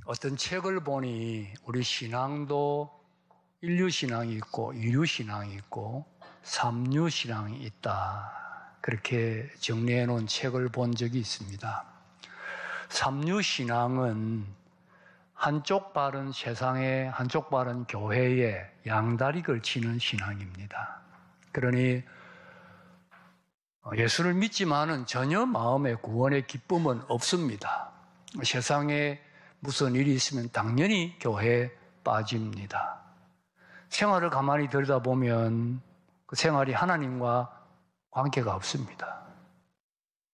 어떤 책을 보니 우리 신앙도 인류신앙이 있고 이류신앙이 있고 삼류신앙이 있다. 그렇게 정리해 놓은 책을 본 적이 있습니다. 삼류신앙은 한쪽 발은 세상에, 한쪽 발은 교회에 양다리 걸치는 신앙입니다. 그러니 예수를 믿지만은 전혀 마음에 구원의 기쁨은 없습니다. 세상에 무슨 일이 있으면 당연히 교회에 빠집니다. 생활을 가만히 들여다보면 그 생활이 하나님과 관계가 없습니다.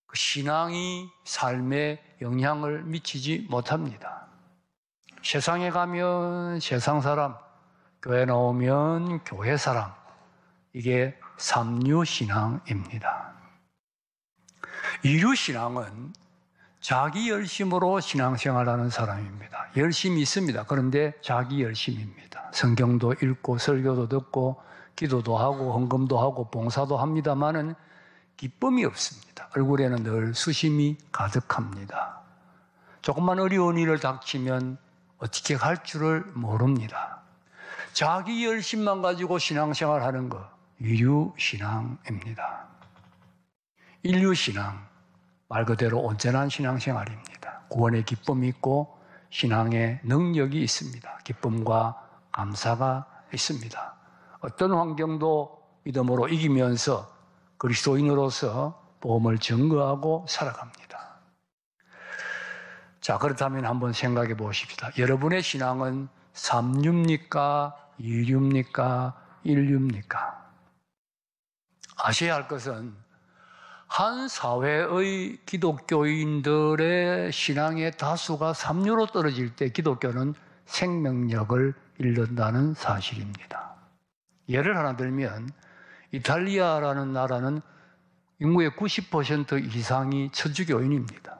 그 신앙이 삶에 영향을 미치지 못합니다. 세상에 가면 세상 사람, 교회 나오면 교회 사람, 이게 삼류신앙입니다. 이류신앙은 자기 열심으로 신앙생활하는 사람입니다. 열심이 있습니다. 그런데 자기 열심입니다. 성경도 읽고 설교도 듣고 기도도 하고 헌금도 하고 봉사도 합니다마는 기쁨이 없습니다. 얼굴에는 늘 수심이 가득합니다. 조금만 어려운 일을 닥치면 어떻게 할 줄을 모릅니다. 자기 열심만 가지고 신앙생활하는 것, 이류신앙입니다. 인류신앙, 말 그대로 온전한 신앙생활입니다. 구원의 기쁨이 있고 신앙의 능력이 있습니다. 기쁨과 감사가 있습니다. 어떤 환경도 믿음으로 이기면서 그리스도인으로서 복음을 증거하고 살아갑니다. 자, 그렇다면 한번 생각해 보십시다. 여러분의 신앙은 삼류입니까? 이류입니까? 인류입니까? 아셔야 할 것은 한 사회의 기독교인들의 신앙의 다수가 삼류로 떨어질 때 기독교는 생명력을 잃는다는 사실입니다. 예를 하나 들면 이탈리아라는 나라는 인구의 90% 이상이 천주교인입니다.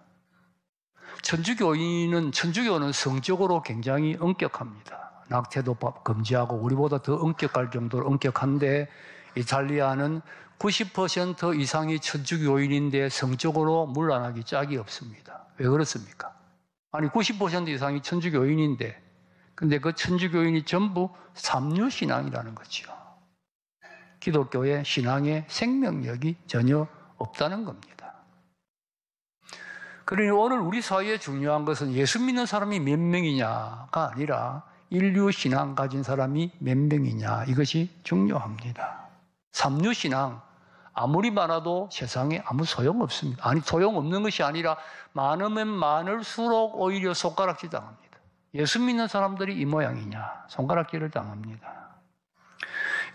천주교는 성적으로 굉장히 엄격합니다. 낙태도 금지하고 우리보다 더 엄격할 정도로 엄격한데 이탈리아는 90% 이상이 천주교인인데 성적으로 물러나기 짝이 없습니다. 왜 그렇습니까? 아니 90% 이상이 천주교인인데 근데 그 천주교인이 전부 삼류신앙이라는 거죠. 기독교의 신앙의 생명력이 전혀 없다는 겁니다. 그러니 오늘 우리 사회에 중요한 것은 예수 믿는 사람이 몇 명이냐가 아니라 인류신앙 가진 사람이 몇 명이냐, 이것이 중요합니다. 삼류신앙 아무리 많아도 세상에 아무 소용없습니다. 아니 소용없는 것이 아니라 많으면 많을수록 오히려 손가락질 당합니다. 예수 믿는 사람들이 이 모양이냐 손가락질을 당합니다.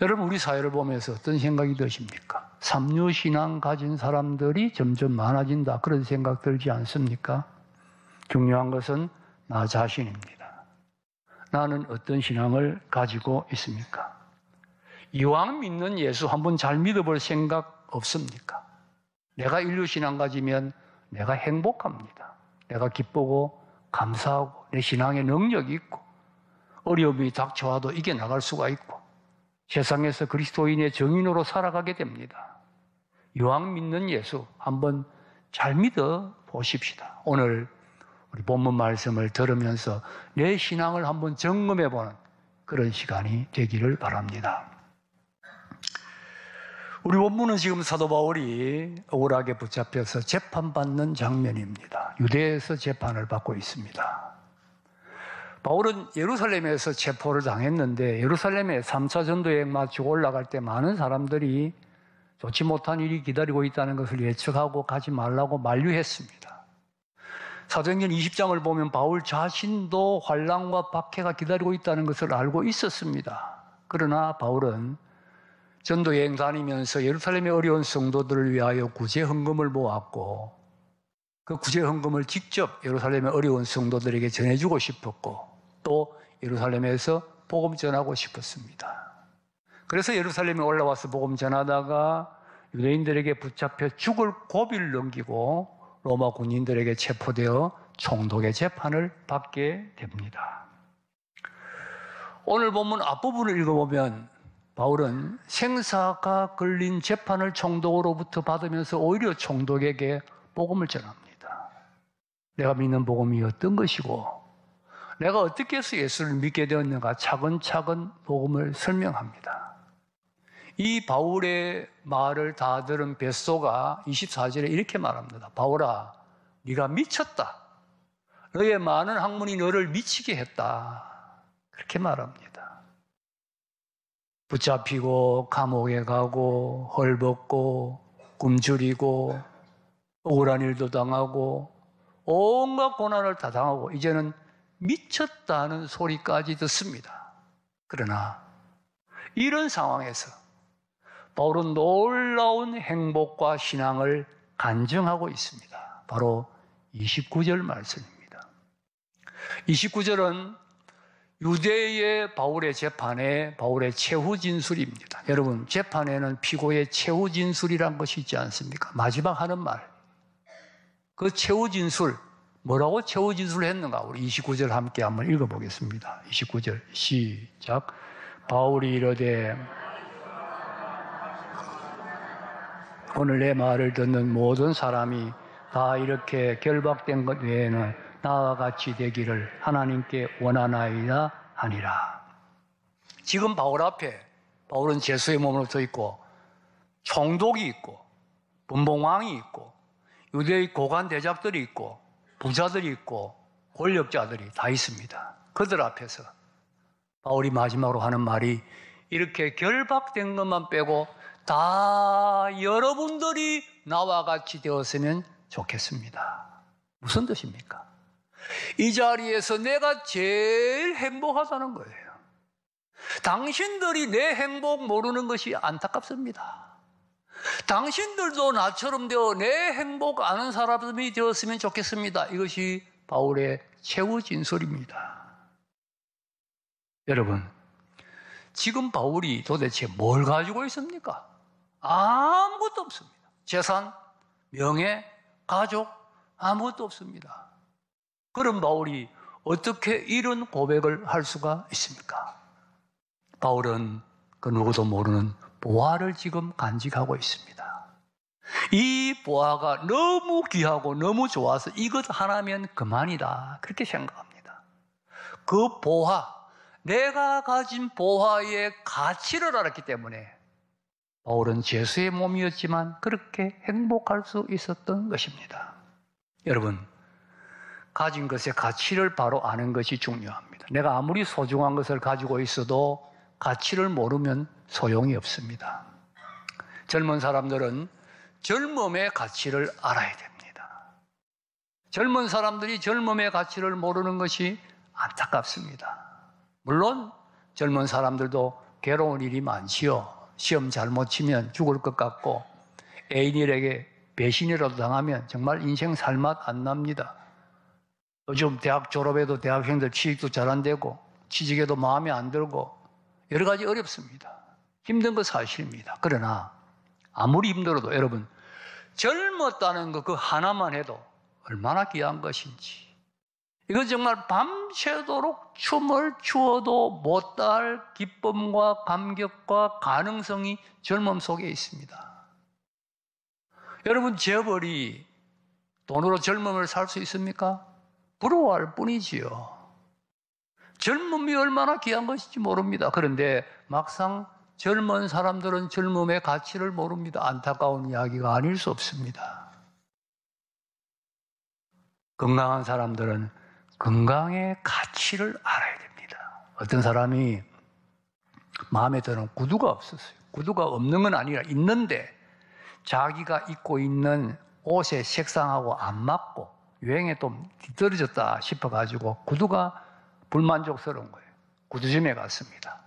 여러분 우리 사회를 보면서 어떤 생각이 드십니까? 삼류신앙 가진 사람들이 점점 많아진다 그런 생각 들지 않습니까? 중요한 것은 나 자신입니다. 나는 어떤 신앙을 가지고 있습니까? 이왕 믿는 예수 한번 잘 믿어볼 생각 없습니까? 내가 인류신앙 가지면 내가 행복합니다. 내가 기쁘고 감사하고 내 신앙의 능력이 있고 어려움이 닥쳐와도 이겨나갈 수가 있고 세상에서 그리스도인의 정인으로 살아가게 됩니다. 이왕 믿는 예수 한번 잘 믿어 보십시다. 오늘 우리 본문 말씀을 들으면서 내 신앙을 한번 점검해보는 그런 시간이 되기를 바랍니다. 우리 본문은 지금 사도 바울이 억울하게 붙잡혀서 재판받는 장면입니다. 유대에서 재판을 받고 있습니다. 바울은 예루살렘에서 체포를 당했는데 예루살렘에 3차 전도여행 마치고 올라갈 때 많은 사람들이 좋지 못한 일이 기다리고 있다는 것을 예측하고 가지 말라고 만류했습니다. 사도행전 20장을 보면 바울 자신도 환난과 박해가 기다리고 있다는 것을 알고 있었습니다. 그러나 바울은 전도여행 다니면서 예루살렘의 어려운 성도들을 위하여 구제 헌금을 모았고 그 구제 헌금을 직접 예루살렘의 어려운 성도들에게 전해주고 싶었고 또 예루살렘에서 복음 전하고 싶었습니다. 그래서 예루살렘에 올라와서 복음 전하다가 유대인들에게 붙잡혀 죽을 고비를 넘기고 로마 군인들에게 체포되어 총독의 재판을 받게 됩니다. 오늘 본문 앞부분을 읽어보면 바울은 생사가 걸린 재판을 총독으로부터 받으면서 오히려 총독에게 복음을 전합니다. 내가 믿는 복음이 어떤 것이고 내가 어떻게 해서 예수를 믿게 되었는가 차근차근 복음을 설명합니다. 이 바울의 말을 다 들은 벳소가 24절에 이렇게 말합니다. 바울아, 네가 미쳤다. 너의 많은 학문이 너를 미치게 했다. 그렇게 말합니다. 붙잡히고 감옥에 가고 헐벗고 굶주리고 억울한 일도 당하고 온갖 고난을 다 당하고 이제는 미쳤다는 소리까지 듣습니다. 그러나 이런 상황에서 바울은 놀라운 행복과 신앙을 간증하고 있습니다. 바로 29절 말씀입니다. 29절은 유대의 바울의 재판의 바울의 최후 진술입니다. 여러분, 재판에는 피고의 최후 진술이란 것이 있지 않습니까? 마지막 하는 말. 그 최후 진술, 뭐라고 최후 진술을 했는가? 우리 29절 함께 한번 읽어보겠습니다. 29절 시작. 바울이 이르되 오늘 내 말을 듣는 모든 사람이 다 이렇게 결박된 것 외에는 나와 같이 되기를 하나님께 원하나이다 하니라. 지금 바울 앞에 바울은 죄수의 몸으로 서 있고 총독이 있고 분봉왕이 있고 유대의 고관 대작들이 있고 부자들이 있고 권력자들이 다 있습니다. 그들 앞에서 바울이 마지막으로 하는 말이 이렇게 결박된 것만 빼고 다 여러분들이 나와 같이 되었으면 좋겠습니다. 무슨 뜻입니까? 이 자리에서 내가 제일 행복하다는 거예요. 당신들이 내 행복 모르는 것이 안타깝습니다. 당신들도 나처럼 되어 내 행복 아는 사람이 되었으면 좋겠습니다. 이것이 바울의 최후 진술입니다. 여러분, 지금 바울이 도대체 뭘 가지고 있습니까? 아무것도 없습니다. 재산, 명예, 가족, 아무것도 없습니다. 그럼 바울이 어떻게 이런 고백을 할 수가 있습니까? 바울은 그 누구도 모르는 보화를 지금 간직하고 있습니다. 이 보화가 너무 귀하고 너무 좋아서 이것 하나면 그만이다. 그렇게 생각합니다. 그 보화, 내가 가진 보화의 가치를 알았기 때문에 바울은 죄수의 몸이었지만 그렇게 행복할 수 있었던 것입니다. 여러분, 가진 것의 가치를 바로 아는 것이 중요합니다. 내가 아무리 소중한 것을 가지고 있어도 가치를 모르면 소용이 없습니다. 젊은 사람들은 젊음의 가치를 알아야 됩니다. 젊은 사람들이 젊음의 가치를 모르는 것이 안타깝습니다. 물론 젊은 사람들도 괴로운 일이 많지요. 시험 잘못 치면 죽을 것 같고 애인에게 배신이라도 당하면 정말 인생 살맛 안 납니다. 요즘 대학 졸업해도 대학생들 취직도 잘 안 되고 취직해도 마음에 안 들고 여러 가지 어렵습니다. 힘든 거 사실입니다. 그러나 아무리 힘들어도 여러분, 젊었다는 것 그 하나만 해도 얼마나 귀한 것인지, 이건 정말 밤새도록 춤을 추어도 못다할 기쁨과 감격과 가능성이 젊음 속에 있습니다. 여러분, 재벌이 돈으로 젊음을 살 수 있습니까? 부러워할 뿐이지요. 젊음이 얼마나 귀한 것인지 모릅니다. 그런데 막상 젊은 사람들은 젊음의 가치를 모릅니다. 안타까운 이야기가 아닐 수 없습니다. 건강한 사람들은 건강의 가치를 알아야 됩니다. 어떤 사람이 마음에 드는 구두가 없었어요. 구두가 없는 건 아니라 있는데 자기가 입고 있는 옷의 색상하고 안 맞고 유행에 좀 뒤떨어졌다 싶어가지고 구두가 불만족스러운 거예요. 구두점에 갔습니다.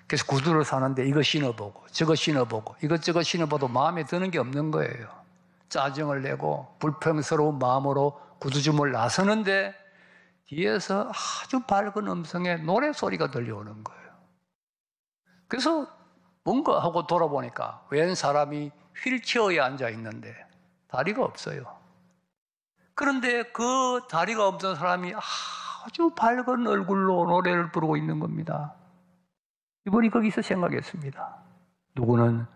그래서 구두를 사는데 이거 신어보고 저거 신어보고 이것저것 신어봐도 마음에 드는 게 없는 거예요. 짜증을 내고 불평스러운 마음으로 구두점을 나서는데 뒤에서 아주 밝은 음성의 노래소리가 들려오는 거예요. 그래서 뭔가 하고 돌아보니까 웬 사람이 휠체어에 앉아 있는데 다리가 없어요. 그런데 그 다리가 없던 사람이 아주 밝은 얼굴로 노래를 부르고 있는 겁니다. 이분이 거기서 생각했습니다. 누구는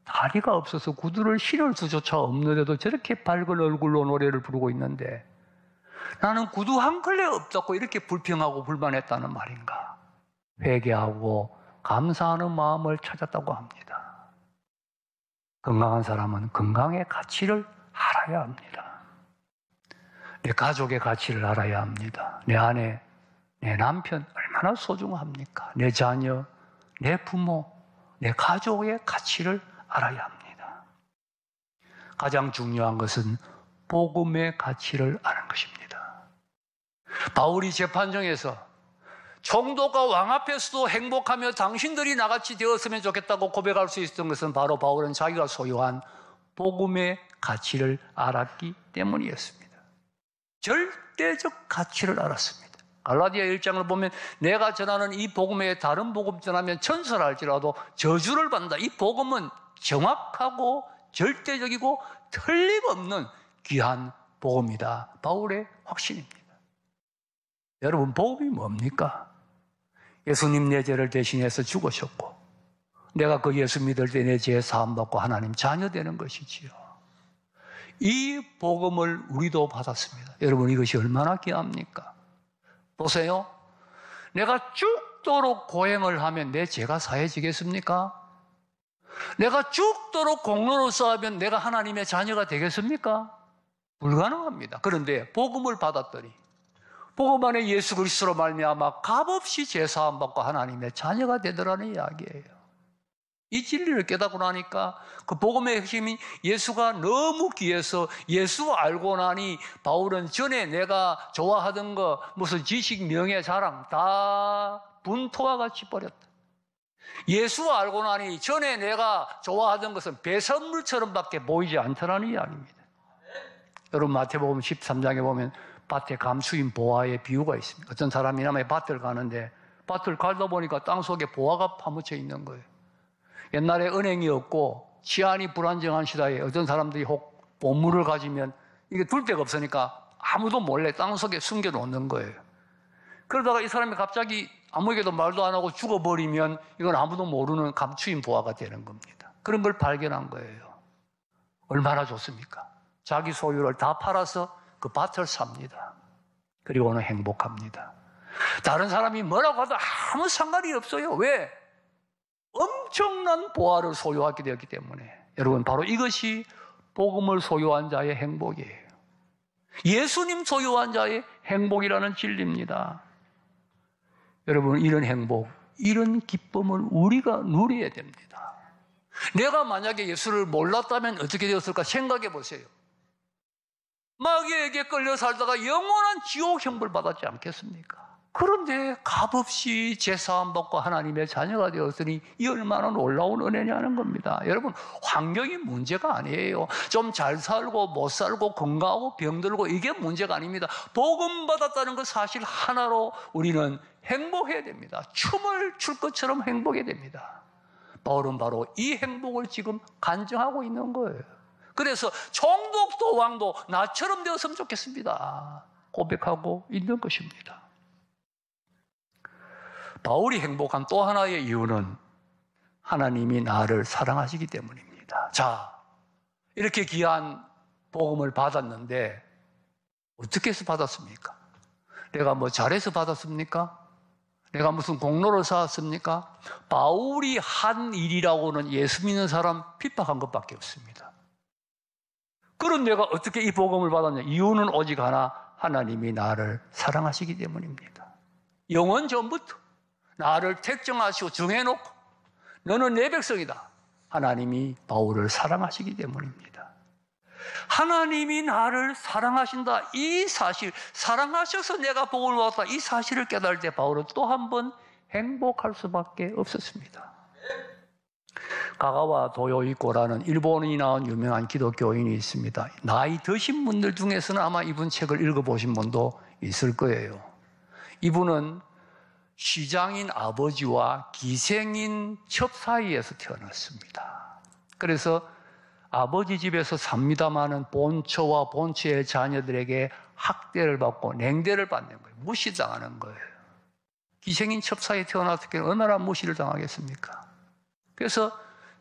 다리가 없어서 구두를 신을 수조차 없는데도 저렇게 밝은 얼굴로 노래를 부르고 있는데 나는 구두 한 걸레 없다고 이렇게 불평하고 불만했다는 말인가? 회개하고 감사하는 마음을 찾았다고 합니다. 건강한 사람은 건강의 가치를 알아야 합니다. 내 가족의 가치를 알아야 합니다. 내 아내, 내 남편 얼마나 소중합니까? 내 자녀, 내 부모, 내 가족의 가치를 알아야 합니다. 가장 중요한 것은 복음의 가치를 아는 것입니다. 바울이 재판정에서 총독과 왕 앞에서도 행복하며 당신들이 나같이 되었으면 좋겠다고 고백할 수 있었던 것은 바로 바울은 자기가 소유한 복음의 가치를 알았기 때문이었습니다. 절대적 가치를 알았습니다. 갈라디아 1장을 보면 내가 전하는 이 복음에 다른 복음 전하면 천설할지라도 저주를 받는다. 이 복음은 정확하고 절대적이고 틀림없는 귀한 복음이다. 바울의 확신입니다. 여러분, 복음이 뭡니까? 예수님 내 죄를 대신해서 죽으셨고 내가 그 예수 믿을 때 내 죄 사함받고 하나님 자녀 되는 것이지요. 이 복음을 우리도 받았습니다. 여러분, 이것이 얼마나 귀합니까? 보세요. 내가 죽도록 고행을 하면 내 죄가 사해지겠습니까? 내가 죽도록 공로를 쌓으면 내가 하나님의 자녀가 되겠습니까? 불가능합니다. 그런데 복음을 받았더니 복음 안에 예수 그리스도로 말미암아 값없이 죄 사함 받고 하나님의 자녀가 되더라는 이야기예요. 이 진리를 깨닫고 나니까 그 복음의 핵심이 예수가 너무 귀해서 예수 알고 나니 바울은 전에 내가 좋아하던 거 무슨 지식, 명예, 자랑 다 분토와 같이 버렸다. 예수 알고 나니 전에 내가 좋아하던 것은 배설물처럼밖에 보이지 않더라는 이야기입니다. 여러분, 마태복음 13장에 보면 밭에 감수인 보아의 비유가 있습니다. 어떤 사람이 남의 밭을 가는데 밭을 갈다 보니까 땅속에 보아가 파묻혀 있는 거예요. 옛날에 은행이 없고 치안이 불안정한 시대에 어떤 사람들이 혹 보물을 가지면 이게 둘 데가 없으니까 아무도 몰래 땅속에 숨겨놓는 거예요. 그러다가 이 사람이 갑자기 아무에게도 말도 안 하고 죽어버리면 이건 아무도 모르는 감추인 보아가 되는 겁니다. 그런 걸 발견한 거예요. 얼마나 좋습니까? 자기 소유를 다 팔아서 그 밭을 삽니다. 그리고는 행복합니다. 다른 사람이 뭐라고 하도 아무 상관이 없어요. 왜? 엄청난 보화를 소유하게 되었기 때문에. 여러분, 바로 이것이 복음을 소유한 자의 행복이에요. 예수님 소유한 자의 행복이라는 진리입니다. 여러분, 이런 행복, 이런 기쁨을 우리가 누려야 됩니다. 내가 만약에 예수를 몰랐다면 어떻게 되었을까 생각해 보세요. 마귀에게 끌려 살다가 영원한 지옥 형벌 받았지 않겠습니까? 그런데 값없이 죄사함 받고 하나님의 자녀가 되었으니 이 얼마나 놀라운 은혜냐는 겁니다. 여러분, 환경이 문제가 아니에요. 좀 잘 살고 못 살고 건강하고 병들고 이게 문제가 아닙니다. 복음 받았다는 것 사실 하나로 우리는 행복해야 됩니다. 춤을 출 것처럼 행복해야 됩니다. 바울은 바로 이 행복을 지금 간증하고 있는 거예요. 그래서 총독도 왕도 나처럼 되었으면 좋겠습니다. 고백하고 있는 것입니다. 바울이 행복한 또 하나의 이유는 하나님이 나를 사랑하시기 때문입니다. 자, 이렇게 귀한 복음을 받았는데 어떻게 해서 받았습니까? 내가 뭐 잘해서 받았습니까? 내가 무슨 공로를 쌓았습니까? 바울이 한 일이라고는 예수 믿는 사람 핍박한 것밖에 없습니다. 그런 내가 어떻게 이 복음을 받았냐? 이유는 오직 하나, 하나님이 나를 사랑하시기 때문입니다. 영원 전부터 나를 택정하시고 정해놓고 너는 내 백성이다. 하나님이 바울을 사랑하시기 때문입니다. 하나님이 나를 사랑하신다. 이 사실, 사랑하셔서 내가 복을 받았다. 이 사실을 깨달을 때 바울은 또 한 번 행복할 수밖에 없었습니다. 가가와 도요이코라는 일본이 나온 유명한 기독교인이 있습니다. 나이 드신 분들 중에서는 아마 이분 책을 읽어보신 분도 있을 거예요. 이분은 시장인 아버지와 기생인 첩 사이에서 태어났습니다. 그래서 아버지 집에서 삽니다마는 본처와 본처의 자녀들에게 학대를 받고 냉대를 받는 거예요. 무시당하는 거예요. 기생인 첩 사이에 태어났을 때 얼마나 무시를 당하겠습니까? 그래서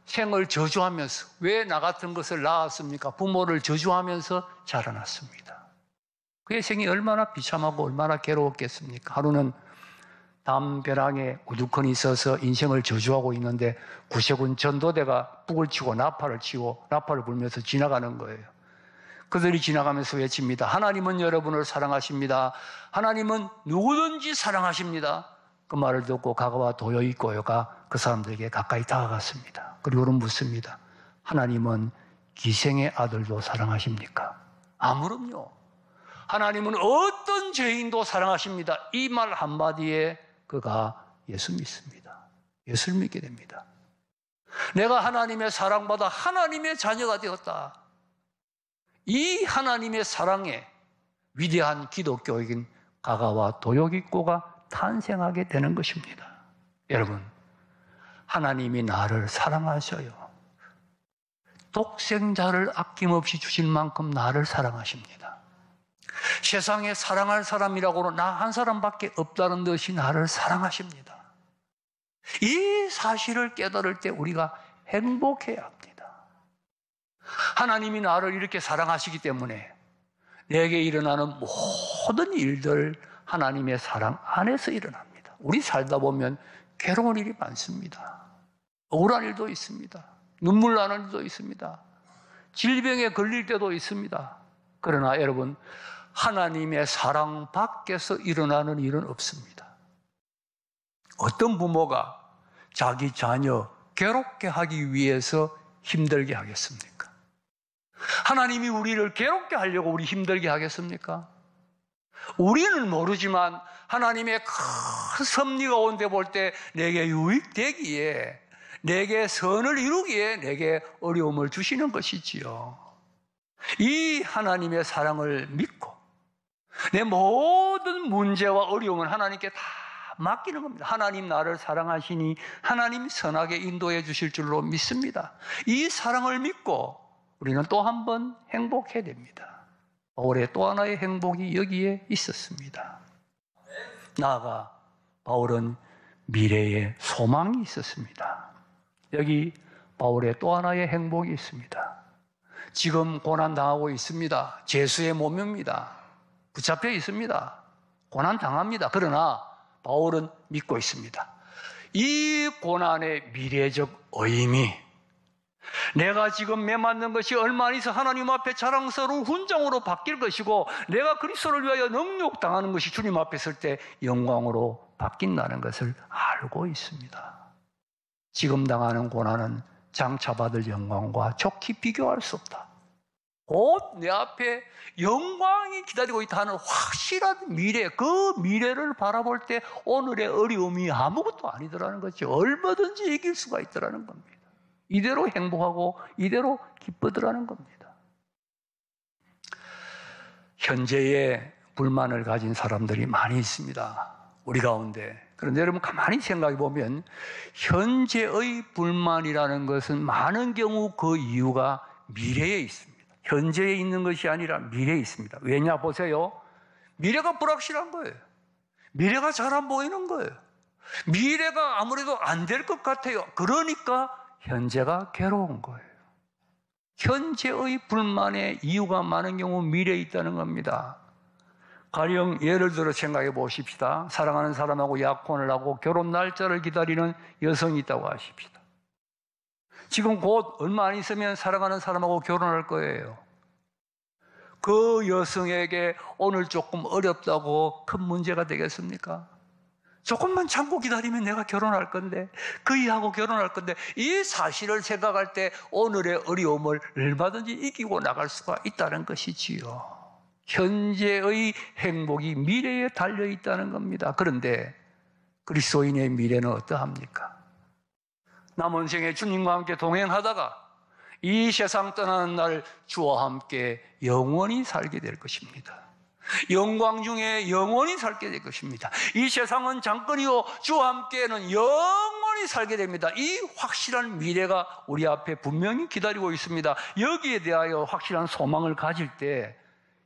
생을 저주하면서 왜 나 같은 것을 낳았습니까? 부모를 저주하면서 자라났습니다. 그의 생이 얼마나 비참하고 얼마나 괴로웠겠습니까? 하루는 담벼락에 우두커니 서서 인생을 저주하고 있는데 구세군 전도대가 북을 치고 나팔을 치고 나팔을 불면서 지나가는 거예요. 그들이 지나가면서 외칩니다. 하나님은 여러분을 사랑하십니다. 하나님은 누구든지 사랑하십니다. 그 말을 듣고 가가와 도요이꼬요가 그 사람들에게 가까이 다가갔습니다. 그리고는 묻습니다. 하나님은 기생의 아들도 사랑하십니까? 아무럼요. 하나님은 어떤 죄인도 사랑하십니다. 이 말 한마디에 그가 예수 믿습니다. 예수를 믿게 됩니다. 내가 하나님의 사랑받아 하나님의 자녀가 되었다. 이 하나님의 사랑에 위대한 기독교인 가가와 도요기꼬가 탄생하게 되는 것입니다. 여러분, 하나님이 나를 사랑하셔요. 독생자를 아낌없이 주실 만큼 나를 사랑하십니다. 세상에 사랑할 사람이라고는 나 한 사람밖에 없다는 듯이 나를 사랑하십니다. 이 사실을 깨달을 때 우리가 행복해야 합니다. 하나님이 나를 이렇게 사랑하시기 때문에 내게 일어나는 모든 일들 하나님의 사랑 안에서 일어납니다. 우리 살다 보면 괴로운 일이 많습니다. 억울한 일도 있습니다. 눈물 나는 일도 있습니다. 질병에 걸릴 때도 있습니다. 그러나 여러분, 하나님의 사랑 밖에서 일어나는 일은 없습니다. 어떤 부모가 자기 자녀 괴롭게 하기 위해서 힘들게 하겠습니까? 하나님이 우리를 괴롭게 하려고 우리 힘들게 하겠습니까? 우리는 모르지만 하나님의 큰 섭리가 온데 볼 때 내게 유익되기에, 내게 선을 이루기에 내게 어려움을 주시는 것이지요. 이 하나님의 사랑을 믿고 내 모든 문제와 어려움은 하나님께 다 맡기는 겁니다. 하나님 나를 사랑하시니 하나님 선하게 인도해 주실 줄로 믿습니다. 이 사랑을 믿고 우리는 또 한 번 행복해야 됩니다. 바울의 또 하나의 행복이 여기에 있었습니다. 나아가 바울은 미래의 소망이 있었습니다. 여기 바울의 또 하나의 행복이 있습니다. 지금 고난당하고 있습니다. 죄수의 몸입니다. 붙잡혀 있습니다. 고난당합니다. 그러나 바울은 믿고 있습니다. 이 고난의 미래적 의미, 내가 지금 매맞는 것이 얼마 안 있어 하나님 앞에 자랑스러운 훈장으로 바뀔 것이고 내가 그리스도를 위하여 능욕당하는 것이 주님 앞에 설 때 영광으로 바뀐다는 것을 알고 있습니다. 지금 당하는 고난은 장차 받을 영광과 좋게 비교할 수 없다. 곧 내 앞에 영광이 기다리고 있다 하는 확실한 미래, 그 미래를 바라볼 때 오늘의 어려움이 아무것도 아니더라는 거죠. 얼마든지 이길 수가 있더라는 겁니다. 이대로 행복하고 이대로 기쁘더라는 겁니다. 현재의 불만을 가진 사람들이 많이 있습니다. 우리 가운데. 그런데 여러분 가만히 생각해 보면 현재의 불만이라는 것은 많은 경우 그 이유가 미래에 있습니다. 현재에 있는 것이 아니라 미래에 있습니다. 왜냐 보세요. 미래가 불확실한 거예요. 미래가 잘 안 보이는 거예요. 미래가 아무래도 안 될 것 같아요. 그러니까 현재가 괴로운 거예요. 현재의 불만의 이유가 많은 경우 미래에 있다는 겁니다. 가령 예를 들어 생각해 보십시다. 사랑하는 사람하고 약혼을 하고 결혼 날짜를 기다리는 여성이 있다고 하십시다. 지금 곧 얼마 안 있으면 사랑하는 사람하고 결혼할 거예요. 그 여성에게 오늘 조금 어렵다고 큰 문제가 되겠습니까? 조금만 참고 기다리면 내가 결혼할 건데, 그이하고 결혼할 건데, 이 사실을 생각할 때 오늘의 어려움을 얼마든지 이기고 나갈 수가 있다는 것이지요. 현재의 행복이 미래에 달려있다는 겁니다. 그런데 그리스도인의 미래는 어떠합니까? 남은 생에 주님과 함께 동행하다가 이 세상 떠나는 날 주와 함께 영원히 살게 될 것입니다. 영광 중에 영원히 살게 될 것입니다. 이 세상은 잠깐이요 주와 함께는 영원히 살게 됩니다. 이 확실한 미래가 우리 앞에 분명히 기다리고 있습니다. 여기에 대하여 확실한 소망을 가질 때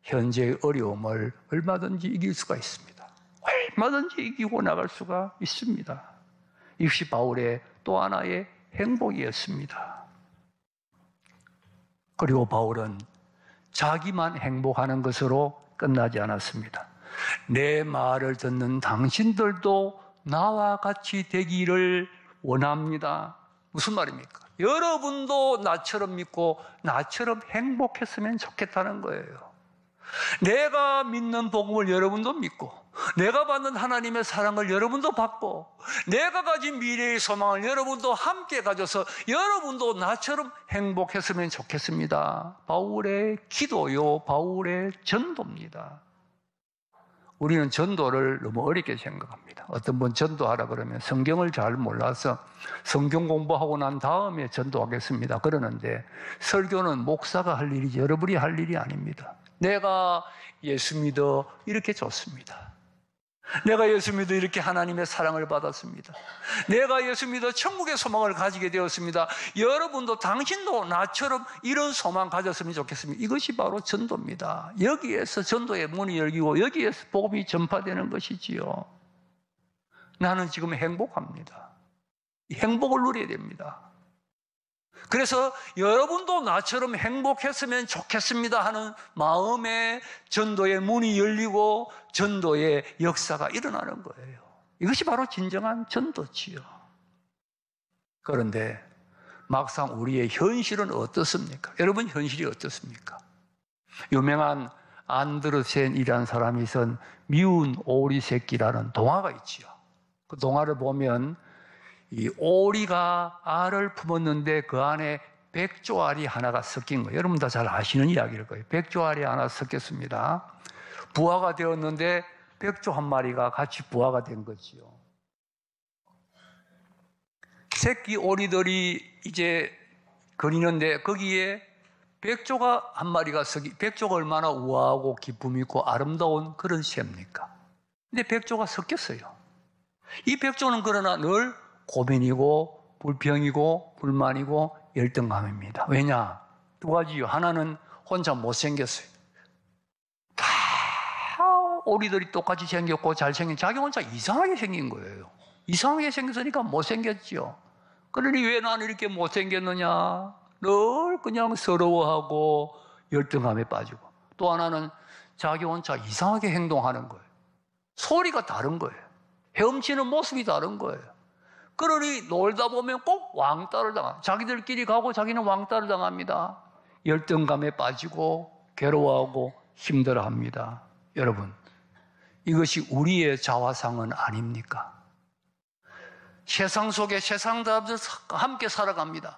현재의 어려움을 얼마든지 이길 수가 있습니다. 얼마든지 이기고 나갈 수가 있습니다. 이것이 바울의 또 하나의 행복이었습니다. 그리고 바울은 자기만 행복하는 것으로 끝나지 않았습니다. 내 말을 듣는 당신들도 나와 같이 되기를 원합니다. 무슨 말입니까? 여러분도 나처럼 믿고 나처럼 행복했으면 좋겠다는 거예요. 내가 믿는 복음을 여러분도 믿고 내가 받는 하나님의 사랑을 여러분도 받고 내가 가진 미래의 소망을 여러분도 함께 가져서 여러분도 나처럼 행복했으면 좋겠습니다. 바울의 기도요, 바울의 전도입니다. 우리는 전도를 너무 어렵게 생각합니다. 어떤 분 전도하라 그러면 성경을 잘 몰라서 성경 공부하고 난 다음에 전도하겠습니다 그러는데, 설교는 목사가 할 일이지 여러분이 할 일이 아닙니다. 내가 예수 믿어 이렇게 좋습니다. 내가 예수 믿어 이렇게 하나님의 사랑을 받았습니다. 내가 예수 믿어 천국의 소망을 가지게 되었습니다. 여러분도 당신도 나처럼 이런 소망 가졌으면 좋겠습니다. 이것이 바로 전도입니다. 여기에서 전도의 문이 열리고 여기에서 복음이 전파되는 것이지요. 나는 지금 행복합니다. 이 행복을 누려야 됩니다. 그래서 여러분도 나처럼 행복했으면 좋겠습니다 하는 마음에 전도의 문이 열리고 전도의 역사가 일어나는 거예요. 이것이 바로 진정한 전도지요. 그런데 막상 우리의 현실은 어떻습니까? 여러분 현실이 어떻습니까? 유명한 안드르센이라는 사람이 쓴 미운 오리 새끼라는 동화가 있지요. 그 동화를 보면 이 오리가 알을 품었는데 그 안에 백조알이 하나가 섞인 거예요. 여러분 다 잘 아시는 이야기일 거예요. 백조알이 하나 섞였습니다. 부화가 되었는데 백조 한 마리가 같이 부화가 된 거지요. 새끼 오리들이 이제 거리는데 거기에 백조가 한 마리가 백조가 얼마나 우아하고 기쁨 있고 아름다운 그런 새입니까? 근데 백조가 섞였어요. 이 백조는 그러나 늘 고민이고 불평이고 불만이고 열등감입니다. 왜냐? 두 가지요. 하나는 혼자 못생겼어요. 다 오리들이 똑같이 생겼고 잘생긴, 자기 혼자 이상하게 생긴 거예요. 이상하게 생겼으니까 못생겼지요. 그러니 왜 나는 이렇게 못생겼느냐? 늘 그냥 서러워하고 열등감에 빠지고, 또 하나는 자기 혼자 이상하게 행동하는 거예요. 소리가 다른 거예요. 헤엄치는 모습이 다른 거예요. 그러니 놀다 보면 꼭 왕따를 당합니다. 자기들끼리 가고 자기는 왕따를 당합니다. 열등감에 빠지고 괴로워하고 힘들어합니다. 여러분, 이것이 우리의 자화상은 아닙니까? 세상 속에 세상 사람들 함께 살아갑니다.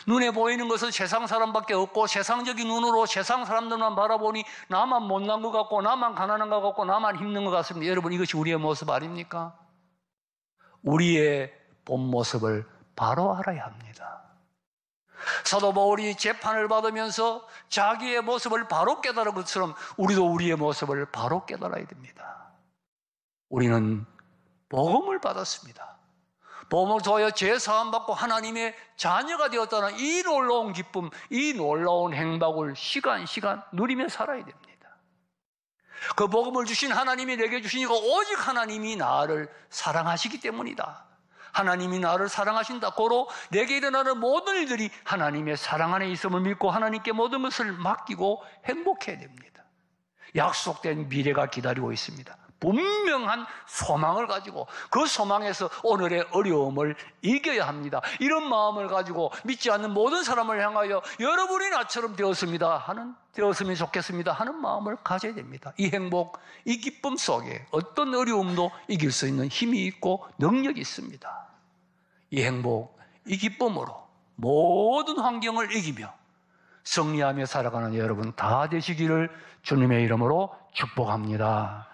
눈에 보이는 것은 세상 사람밖에 없고 세상적인 눈으로 세상 사람들만 바라보니 나만 못난 것 같고 나만 가난한 것 같고 나만 힘든 것 같습니다. 여러분, 이것이 우리의 모습 아닙니까? 우리의 본 모습을 바로 알아야 합니다. 사도 바울이 재판을 받으면서 자기의 모습을 바로 깨달은 것처럼 우리도 우리의 모습을 바로 깨달아야 됩니다. 우리는 복음을 받았습니다. 복음을 통하여 죄 사함 받고 하나님의 자녀가 되었다는 이 놀라운 기쁨, 이 놀라운 행복을 시간 누리며 살아야 됩니다. 그 복음을 주신 하나님이 내게 주신 이거 오직 하나님이 나를 사랑하시기 때문이다. 하나님이 나를 사랑하신다. 고로 내게 일어나는 모든 일들이 하나님의 사랑 안에 있음을 믿고 하나님께 모든 것을 맡기고 행복해야 됩니다. 약속된 미래가 기다리고 있습니다. 분명한 소망을 가지고 그 소망에서 오늘의 어려움을 이겨야 합니다. 이런 마음을 가지고 믿지 않는 모든 사람을 향하여 여러분이 나처럼 되었으면 좋겠습니다 하는 마음을 가져야 됩니다. 이 행복, 이 기쁨 속에 어떤 어려움도 이길 수 있는 힘이 있고 능력이 있습니다. 이 행복, 이 기쁨으로 모든 환경을 이기며 승리하며 살아가는 여러분 다 되시기를 주님의 이름으로 축복합니다.